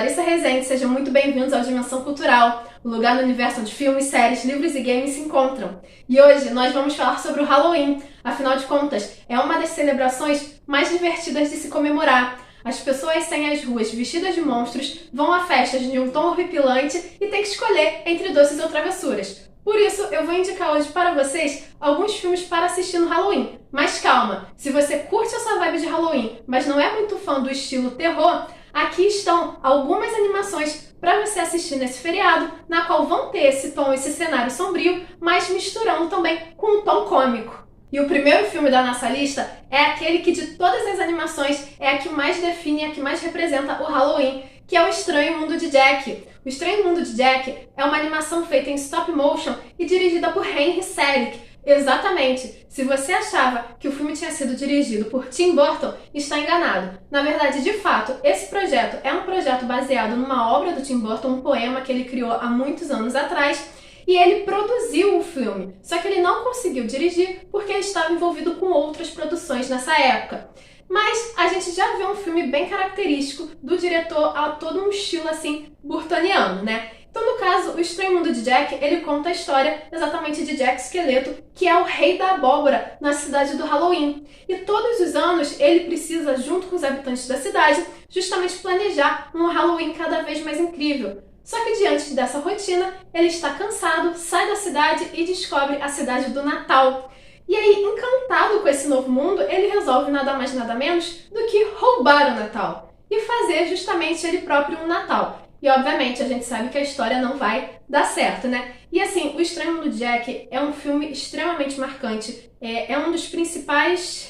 Larissa Rezende, sejam muito bem-vindos ao Dimensão Cultural, o lugar no universo onde filmes, séries, livros e games se encontram. E hoje nós vamos falar sobre o Halloween, afinal de contas, é uma das celebrações mais divertidas de se comemorar. As pessoas saem às ruas vestidas de monstros, vão a festas de um tom horripilante e têm que escolher entre doces ou travessuras. Por isso, eu vou indicar hoje para vocês alguns filmes para assistir no Halloween. Mas calma, se você curte essa vibe de Halloween, mas não é muito fã do estilo terror, aqui estão algumas animações para você assistir nesse feriado, na qual vão ter esse tom, esse cenário sombrio, mas misturando também com um tom cômico. E o primeiro filme da nossa lista é aquele que de todas as animações é a que mais define, a que mais representa o Halloween, que é O Estranho Mundo de Jack. O Estranho Mundo de Jack é uma animação feita em stop motion e dirigida por Henry Selick. Exatamente! Se você achava que o filme tinha sido dirigido por Tim Burton, está enganado. Na verdade, de fato, esse projeto é um projeto baseado numa obra do Tim Burton, um poema que ele criou há muitos anos atrás, e ele produziu o filme. Só que ele não conseguiu dirigir porque ele estava envolvido com outras produções nessa época. Mas a gente já vê um filme bem característico do diretor a todo um estilo assim burtoniano, né? Então, no caso, O Estranho Mundo de Jack, ele conta a história exatamente de Jack Esqueleto, que é o rei da abóbora na cidade do Halloween. E todos os anos ele precisa, junto com os habitantes da cidade, justamente planejar um Halloween cada vez mais incrível. Só que diante dessa rotina, ele está cansado, sai da cidade e descobre a cidade do Natal. E aí, encantado com esse novo mundo, ele resolve nada mais nada menos do que roubar o Natal e fazer justamente ele próprio um Natal. E obviamente a gente sabe que a história não vai dar certo, né? E assim, O Estranho Mundo de Jack é um filme extremamente marcante. É uma das principais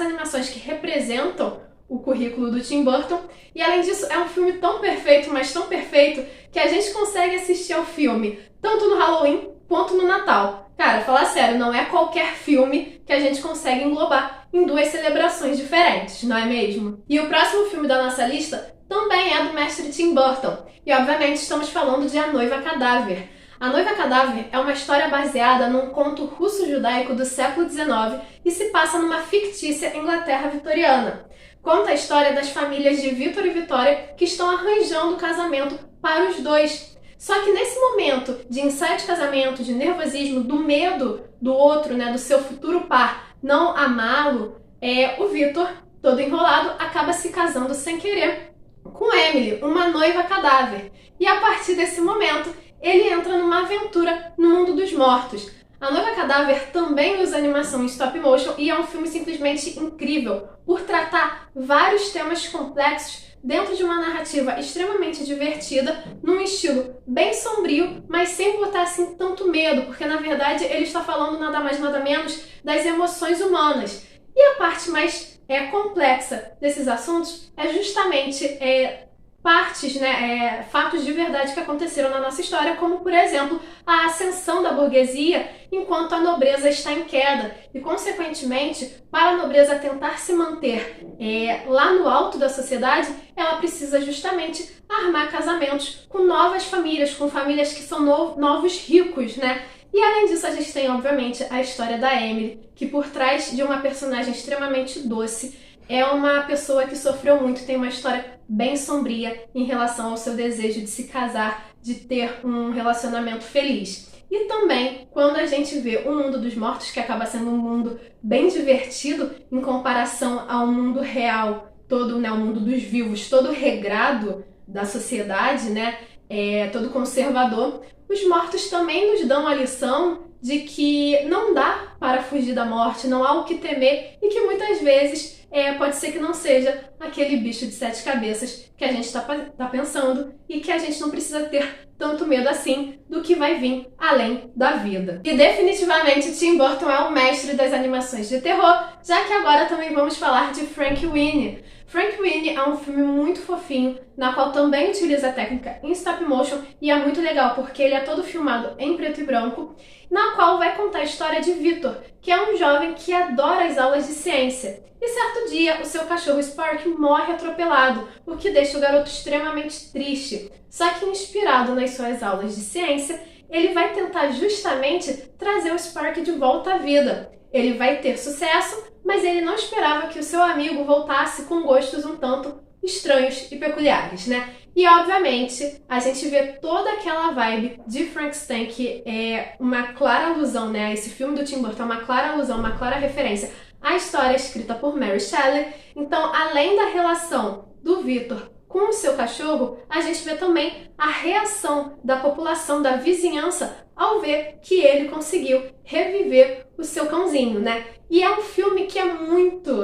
animações que representam o currículo do Tim Burton. E além disso, é um filme tão perfeito, mas tão perfeito, que a gente consegue assistir ao filme tanto no Halloween quanto no Natal. Cara, falar sério, não é qualquer filme que a gente consegue englobar em duas celebrações diferentes, não é mesmo? E o próximo filme da nossa lista também é do mestre Tim Burton. E obviamente estamos falando de A Noiva Cadáver. A Noiva Cadáver é uma história baseada num conto russo-judaico do século XIX e se passa numa fictícia Inglaterra vitoriana. Conta a história das famílias de Victor e Victoria que estão arranjando o casamento para os dois. Só que nesse momento de ensaio de casamento, de nervosismo, do medo do outro, né, do seu futuro par, não amá-lo, o Victor, todo enrolado, acaba se casando sem querer com Emily, uma noiva cadáver. E a partir desse momento, ele entra numa aventura no mundo dos mortos. A Noiva Cadáver também usa animação em stop motion e é um filme simplesmente incrível por tratar vários temas complexos dentro de uma narrativa extremamente divertida, num estilo bem sombrio, mas sem botar assim tanto medo, porque na verdade ele está falando nada mais nada menos das emoções humanas. E a parte mais complexa desses assuntos é justamente fatos de verdade que aconteceram na nossa história, como, por exemplo, a ascensão da burguesia enquanto a nobreza está em queda. E, consequentemente, para a nobreza tentar se manter lá no alto da sociedade, ela precisa justamente armar casamentos com novas famílias, com famílias que são novos ricos, né? E além disso, a gente tem, obviamente, a história da Emily, que por trás de uma personagem extremamente doce, é uma pessoa que sofreu muito, tem uma história bem sombria em relação ao seu desejo de se casar, de ter um relacionamento feliz. E também, quando a gente vê o mundo dos mortos, que acaba sendo um mundo bem divertido em comparação ao mundo real, todo, né, o mundo dos vivos, todo regrado da sociedade, né, todo conservador, os mortos também nos dão a lição de que não dá para fugir da morte, não há o que temer e que muitas vezes pode ser que não seja aquele bicho de 7 cabeças que a gente tá pensando e que a gente não precisa ter tanto medo assim do que vai vir além da vida. E definitivamente Tim Burton é o mestre das animações de terror, já que agora também vamos falar de Frankenweenie. Frankenweenie é um filme muito fofinho, na qual também utiliza a técnica em stop motion e é muito legal porque ele é todo filmado em preto e branco, na qual vai contar a história de Victor, que é um jovem que adora as aulas de ciência. E certo dia, o seu cachorro Spark morre atropelado, o que deixa o garoto extremamente triste. Só que, inspirado nas suas aulas de ciência, ele vai tentar justamente trazer o Spark de volta à vida. Ele vai ter sucesso, mas ele não esperava que o seu amigo voltasse com gostos um tanto estranhos e peculiares, né? E, obviamente, a gente vê toda aquela vibe de Frankenstein, que é uma clara alusão, né? Esse filme do Tim Burton é uma clara alusão, uma clara referência à história escrita por Mary Shelley. Então, além da relação do Victor com o seu cachorro, a gente vê também a reação da população, da vizinhança, ao ver que ele conseguiu reviver o seu cãozinho, né? E é um filme que é muito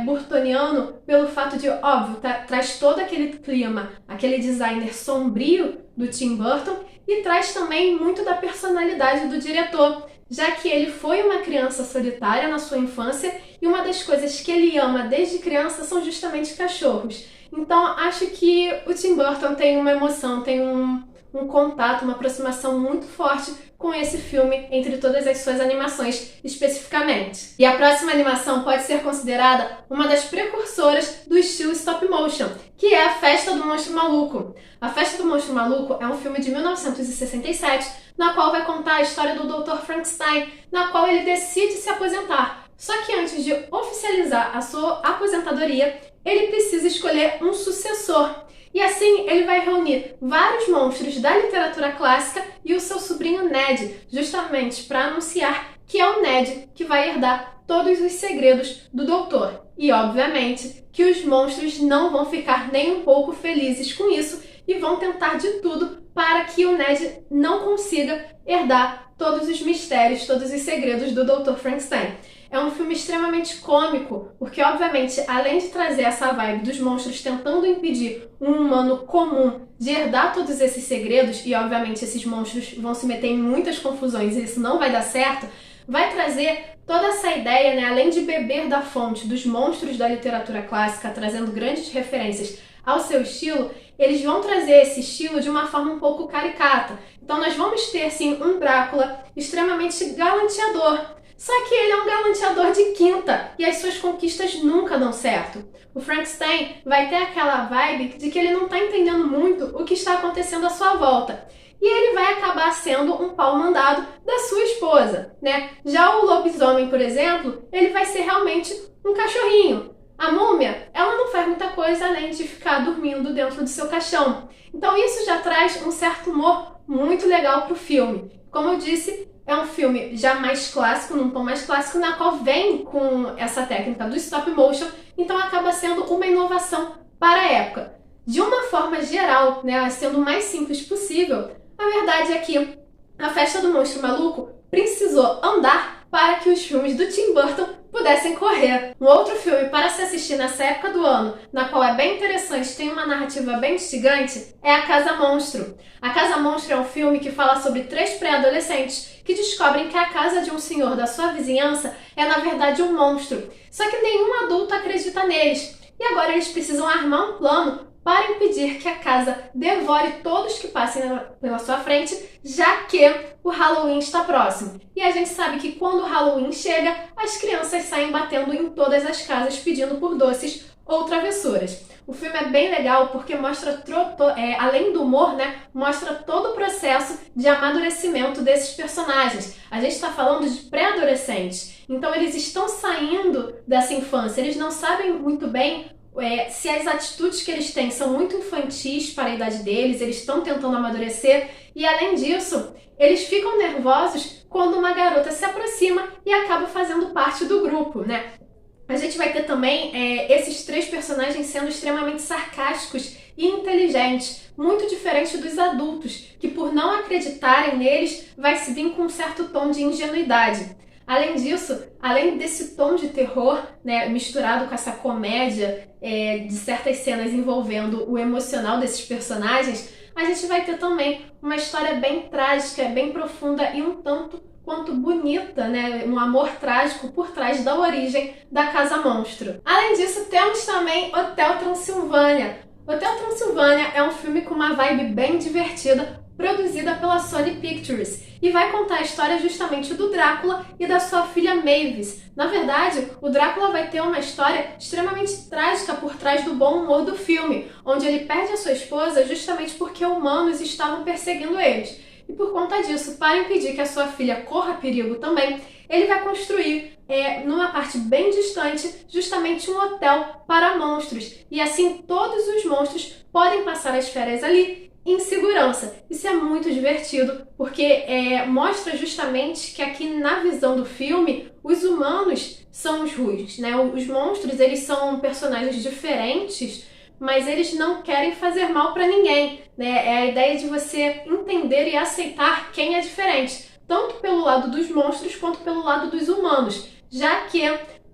burtoniano pelo fato de, óbvio, traz todo aquele clima, aquele designer sombrio do Tim Burton e traz também muito da personalidade do diretor, já que ele foi uma criança solitária na sua infância e uma das coisas que ele ama desde criança são justamente cachorros. Então, acho que o Tim Burton tem uma emoção, tem um contato, uma aproximação muito forte com esse filme, entre todas as suas animações especificamente. E a próxima animação pode ser considerada uma das precursoras do estilo stop motion, que é A Festa do Monstro Maluco. A Festa do Monstro Maluco é um filme de 1967, na qual vai contar a história do Dr. Frankenstein, na qual ele decide se aposentar. Só que antes de oficializar a sua aposentadoria, ele precisa escolher um sucessor. E assim ele vai reunir vários monstros da literatura clássica e o seu sobrinho Ned, justamente para anunciar que é o Ned que vai herdar todos os segredos do doutor. E obviamente que os monstros não vão ficar nem um pouco felizes com isso e vão tentar de tudo para que o Ned não consiga herdar todos os mistérios, todos os segredos do Dr. Frankenstein. É um filme extremamente cômico, porque, obviamente, além de trazer essa vibe dos monstros tentando impedir um humano comum de herdar todos esses segredos, e, obviamente, esses monstros vão se meter em muitas confusões e isso não vai dar certo, vai trazer toda essa ideia, né, além de beber da fonte dos monstros da literatura clássica, trazendo grandes referências ao seu estilo, eles vão trazer esse estilo de uma forma um pouco caricata. Então, nós vamos ter, sim, um Drácula extremamente galanteador. Só que ele é um galanteador de quinta e as suas conquistas nunca dão certo. O Frankenstein vai ter aquela vibe de que ele não está entendendo muito o que está acontecendo à sua volta. E ele vai acabar sendo um pau mandado da sua esposa, né? Já o lobisomem, por exemplo, ele vai ser realmente um cachorrinho. A múmia, ela não faz muita coisa além de ficar dormindo dentro do seu caixão. Então isso já traz um certo humor muito legal para o filme. Como eu disse, é um filme já mais clássico, num tom mais clássico, na qual vem com essa técnica do stop motion, então acaba sendo uma inovação para a época. De uma forma geral, né, sendo o mais simples possível, a verdade é que A Festa do Monstro Maluco precisou andar para que os filmes do Tim Burton pudessem correr. Um outro filme para se assistir nessa época do ano, na qual é bem interessante, tem uma narrativa bem instigante, é A Casa Monstro. A Casa Monstro é um filme que fala sobre 3 pré-adolescentes que descobrem que a casa de um senhor da sua vizinhança é na verdade um monstro. Só que nenhum adulto acredita neles. E agora eles precisam armar um plano para impedir que a casa devore todos que passem pela sua frente, já que o Halloween está próximo. E a gente sabe que quando o Halloween chega, as crianças saem batendo em todas as casas pedindo por doces ou travessuras. O filme é bem legal porque mostra, além do humor, né, mostra todo o processo de amadurecimento desses personagens. A gente está falando de pré-adolescentes, então eles estão saindo dessa infância, eles não sabem muito bem se as atitudes que eles têm são muito infantis para a idade deles, eles estão tentando amadurecer e, além disso, eles ficam nervosos quando uma garota se aproxima e acaba fazendo parte do grupo, né? A gente vai ter também esses 3 personagens sendo extremamente sarcásticos e inteligentes, muito diferente dos adultos, que por não acreditarem neles, vai se vir com um certo tom de ingenuidade. Além disso, além desse tom de terror, né, misturado com essa comédia de certas cenas envolvendo o emocional desses personagens, a gente vai ter também uma história bem trágica, bem profunda e um tanto quanto bonita, né, um amor trágico por trás da origem da Casa Monstro. Além disso, temos também Hotel Transilvânia. Hotel Transilvânia é um filme com uma vibe bem divertida, produzida pela Sony Pictures, e vai contar a história justamente do Drácula e da sua filha Mavis. Na verdade, o Drácula vai ter uma história extremamente trágica por trás do bom humor do filme, onde ele perde a sua esposa justamente porque humanos estavam perseguindo eles. E por conta disso, para impedir que a sua filha corra perigo também, ele vai construir numa parte bem distante justamente um hotel para monstros. E assim todos os monstros podem passar as férias ali em segurança. Isso é muito divertido, porque mostra justamente que aqui na visão do filme, os humanos são os ruins, né? Os monstros, eles são personagens diferentes, mas eles não querem fazer mal para ninguém, né? É a ideia de você entender e aceitar quem é diferente, tanto pelo lado dos monstros quanto pelo lado dos humanos, já que,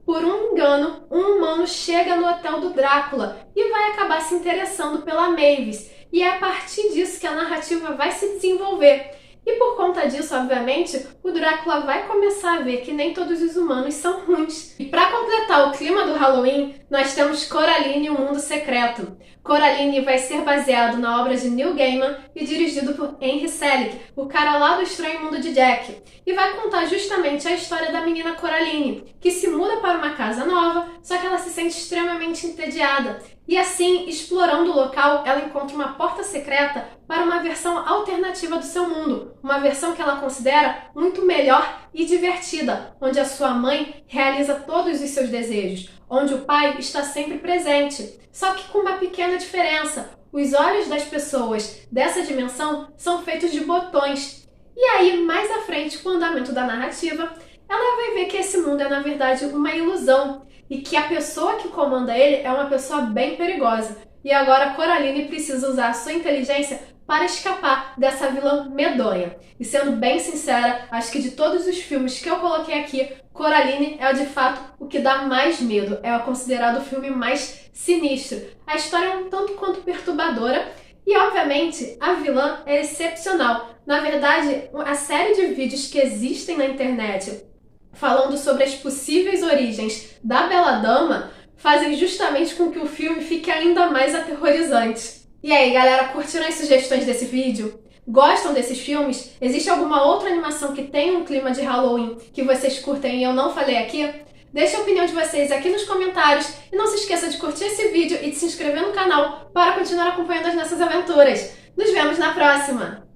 por um engano, um humano chega no hotel do Drácula e vai acabar se interessando pela Mavis. E é a partir disso que a narrativa vai se desenvolver. E por conta disso, obviamente, o Drácula vai começar a ver que nem todos os humanos são ruins. E para completar o clima do Halloween, nós temos Coraline e o Mundo Secreto. Coraline vai ser baseado na obra de Neil Gaiman e dirigido por Henry Selick, o cara lá do Estranho Mundo de Jack. E vai contar justamente a história da menina Coraline, que se muda para uma casa nova, só que ela se sente extremamente entediada. E assim, explorando o local, ela encontra uma porta secreta para uma versão alternativa do seu mundo, uma versão que ela considera muito melhor e divertida, onde a sua mãe realiza todos os seus desejos, onde o pai está sempre presente, só que com uma pequena diferença: os olhos das pessoas dessa dimensão são feitos de botões. E aí, mais à frente, com o andamento da narrativa, ela vai ver que esse mundo é, na verdade, uma ilusão e que a pessoa que comanda ele é uma pessoa bem perigosa. E agora Coraline precisa usar a sua inteligência para escapar dessa vilã medonha. E sendo bem sincera, acho que de todos os filmes que eu coloquei aqui, Coraline é de fato o que dá mais medo. É considerado o filme mais sinistro. A história é um tanto quanto perturbadora e, obviamente, a vilã é excepcional. Na verdade, a série de vídeos que existem na internet falando sobre as possíveis origens da Bela Dama fazem justamente com que o filme fique ainda mais aterrorizante. E aí, galera, curtiram as sugestões desse vídeo? Gostam desses filmes? Existe alguma outra animação que tenha um clima de Halloween que vocês curtem e eu não falei aqui? Deixe a opinião de vocês aqui nos comentários e não se esqueça de curtir esse vídeo e de se inscrever no canal para continuar acompanhando as nossas aventuras. Nos vemos na próxima!